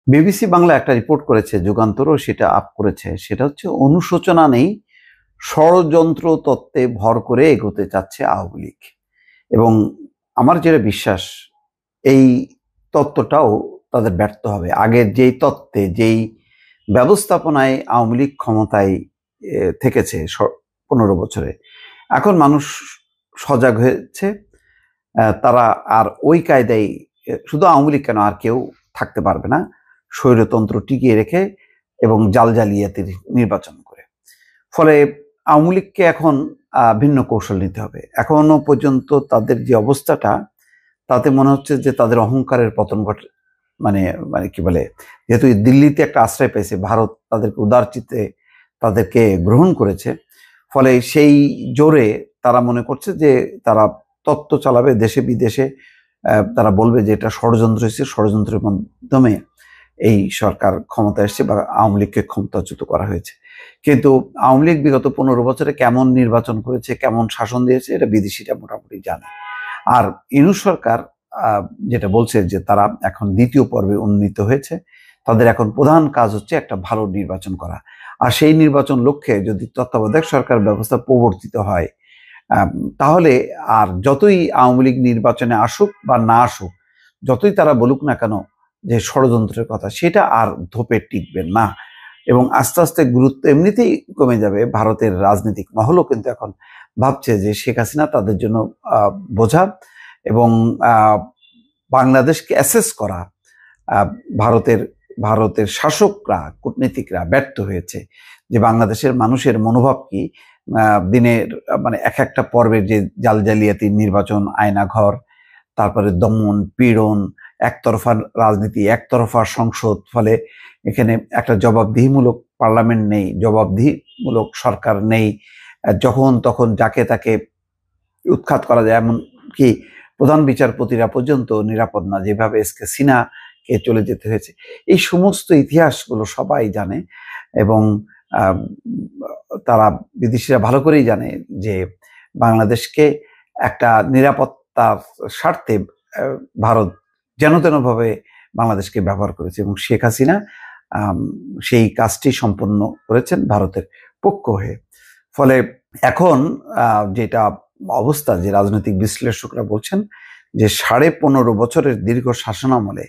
BBC Bangla একটা report করেছে, যুগান্তরও সেটা আপ করেছে। সেটা হচ্ছে অনুশোচনা নেই, ষড়যন্ত্র তত্ত্বে ভর করে এগোতে চাচ্ছে আওয়ামী লীগ। এবং আমার যেটা বিশ্বাস, এই তত্ত্বটাও তাদের ব্যর্থ হবে। আগের যেই তত্ত্বে, যেই ব্যবস্থাপনায় আওয়ামী লীগ ক্ষমতায় থেকেছে 15 বছরে, এখন মানুষ সজাগ হয়েছে। তারা আর ওই কায়দায়, শুধু আওয়ামী লীগ কেন, আর কেউ থাকতে পারবে না স্বৈরতন্ত্র টিকিয়ে রেখে এবং জালিয়াতির নির্বাচন করে। ফলে আওয়ামী লীগকে এখন ভিন্ন কৌশল নিতে হবে। এখনো পর্যন্ত তাদের যে অবস্থাটা, তাতে মনে হচ্ছে যে তাদের অহংকারের পতন ঘটে। মানে মানে কি বলে, যেহেতু দিল্লিতে একটা আশ্রয় পেয়েছে, ভারত তাদেরকে উদারচিত্তে তাদেরকে গ্রহণ করেছে, ফলে সেই জোরে তারা মনে করছে যে তারা তত্ত্ব চালাবে দেশে বিদেশে। তারা বলবে যে এটা ষড়যন্ত্র হয়েছে, ষড়যন্ত্রের মাধ্যমে এই সরকার ক্ষমতা এসছে বা আওয়ামী লীগকে ক্ষমতাচ্যুত করা হয়েছে। কিন্তু আওয়ামী লীগ বিগত 15 বছরে কেমন নির্বাচন করেছে, কেমন শাসন দিয়েছে, এটা বিদেশিরা মোটামুটি জানে। আর ইউনূস সরকার যেটা বলছে যে তারা এখন দ্বিতীয় পর্বে উন্নীত হয়েছে, তাদের এখন প্রধান কাজ হচ্ছে একটা ভালো নির্বাচন করা। আর সেই নির্বাচন লক্ষ্যে যদি তত্ত্বাবধায়ক সরকার ব্যবস্থা প্রবর্তিত হয়, তাহলে আর যতই আওয়ামী লীগ নির্বাচনে আসুক বা না আসুক, যতই তারা বলুক না কেন যে ষড়যন্ত্রের কথা, সেটা আর ধোপে টিকবে না। এবং আস্তে আস্তে গুরুত্ব এমনিতেই কমে যাবে। ভারতের রাজনৈতিক মহলও কিন্তু এখন ভাবছে যে শেখ হাসিনা তাদের জন্য বোঝা। এবং বাংলাদেশকে অ্যাসেস করা, ভারতের ভারতের শাসকরা, কূটনীতিকরা ব্যর্থ হয়েছে যে বাংলাদেশের মানুষের মনোভাব কি। দিনের মানে এক একটা পর্বের যে জালিয়াতি নির্বাচন, আয়নাঘর, তারপরে দমন পীড়ন, একতরফা রাজনীতি, একতরফা সংসদ, ফলে এখানে একটা জবাবদিহিমূলক পার্লামেন্ট নেই, জবাবদিহিমূলক সরকার নেই। যখন তখন যাকে তাকে উৎখাত করা যায়, এমনকি প্রধান বিচারপতিরা পর্যন্ত নিরাপদ না, যেভাবে এস কে সিনহাকে চলে যেতে হয়েছে। এই সমস্ত ইতিহাসগুলো সবাই জানে এবং তারা, বিদেশিরা ভালো করেই জানে যে বাংলাদেশকে একটা নিরাপত্তার স্বার্থে ভারত যেন তেনভাবে বাংলাদেশকে ব্যবহার করেছে এবং শেখ হাসিনা সেই কাজটি সম্পন্ন করেছেন ভারতের পক্ষ হয়ে। ফলে এখন যেটা অবস্থা, যে রাজনৈতিক বিশ্লেষকরা বলছেন যে 15.5 বছরের দীর্ঘ শাসনামলে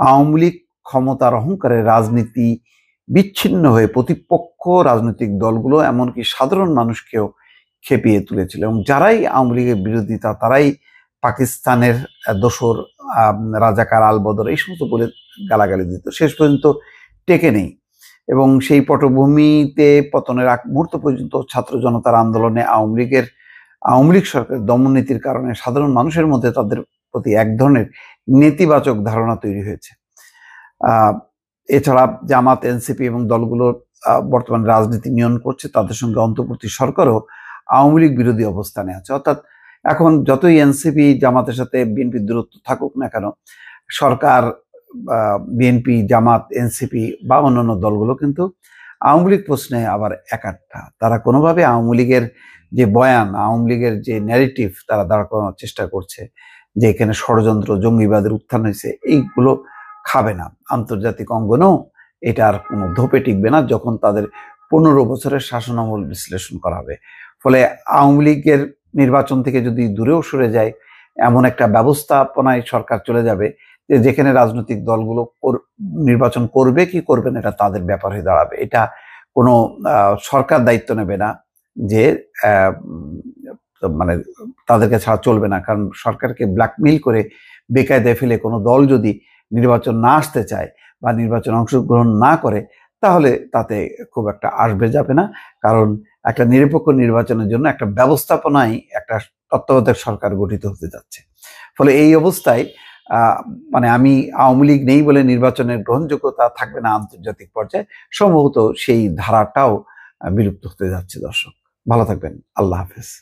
আওয়ামী লীগ ক্ষমতার অহংকারে রাজনীতি বিচ্ছিন্ন হয়ে প্রতিপক্ষ রাজনৈতিক দলগুলো, এমনকি সাধারণ মানুষকেও খেপিয়ে তুলেছিল। এবং যারাই আওয়ামী লীগের বিরোধিতা, তারাই পাকিস্তানের দোসর, রাজাকার, আলবদর, এই সমস্ত বলে গালাগালি দিত। শেষ পর্যন্ত টেকে নেই। এবং সেই পটভূমিতে পতনের আগ মুহূর্ত পর্যন্ত ছাত্র জনতার আন্দোলনে আওয়ামী লীগ সরকারের দমননীতির কারণে সাধারণ মানুষের মধ্যে তাদের প্রতি এক ধরনের নেতিবাচক ধারণা তৈরি হয়েছে। এছাড়া জামাত, এনসিপি এবং দলগুলোর বর্তমান রাজনীতি নিয়ন্ত্রণ করছে, তাদের সঙ্গে অন্তর্বর্তী সরকারও আওয়ামী লীগ বিরোধী অবস্থানে আছে। অর্থাৎ এখন যতই এনসিপি জামাতের সাথে বিএনপির দূরত্ব থাকুক না কেন, সরকার, বিএনপি, জামাত, এনসিপি বা অন্যান্য দলগুলো কিন্তু আওয়ামী লীগ প্রশ্নে আবার একাট্টা। তারা কোনোভাবে আওয়ামী লীগের যে বয়ান, আওয়ামী লীগের যে ন্যারেটিভ তারা দাঁড় করানোর চেষ্টা করছে যে এখানে ষড়যন্ত্র, জঙ্গিবাদের উত্থান হয়েছে, এইগুলো খাবে না। আন্তর্জাতিক অঙ্গনেও এটা আর কোনো ধোপে টিকবে না যখন তাদের 15 বছরের শাসনামল বিশ্লেষণ করা হবে। ফলে আওয়ামী লীগের নির্বাচন থেকে যদি দূরেও সরে যায়, এমন একটা ব্যবস্থাপনায় সরকার চলে যাবে যে যেখানে রাজনৈতিক দলগুলো নির্বাচন করবে কি করবে না, এটা তাদের ব্যাপার হয়ে দাঁড়াবে। এটা কোনো সরকার দায়িত্ব নেবে না যে মানে তাদেরকে ছাড়া চলবে না। কারণ সরকারকে ব্ল্যাকমেইল করে বেকায়দায় ফেলে কোনো দল যদি নির্বাচন না আসতে চায় বা নির্বাচনে অংশগ্রহণ না করে, তাহলে তাতে খুব একটা আসবে যাবে না। কারণ একটা নিরপেক্ষ নির্বাচনের জন্য একটা ব্যবস্থাপনায় একটা তত্ত্বাবধায়ক সরকার গঠিত হতে যাচ্ছে। ফলে এই অবস্থায় মানে আমি আওয়ামী লীগ নেই বলে নির্বাচনের গ্রহণযোগ্যতা থাকবে না আন্তর্জাতিক পর্যায়ে, সম্ভবত সেই ধারাটাও বিলুপ্ত হতে যাচ্ছে। দর্শক ভালো থাকবেন, আল্লাহ হাফেজ।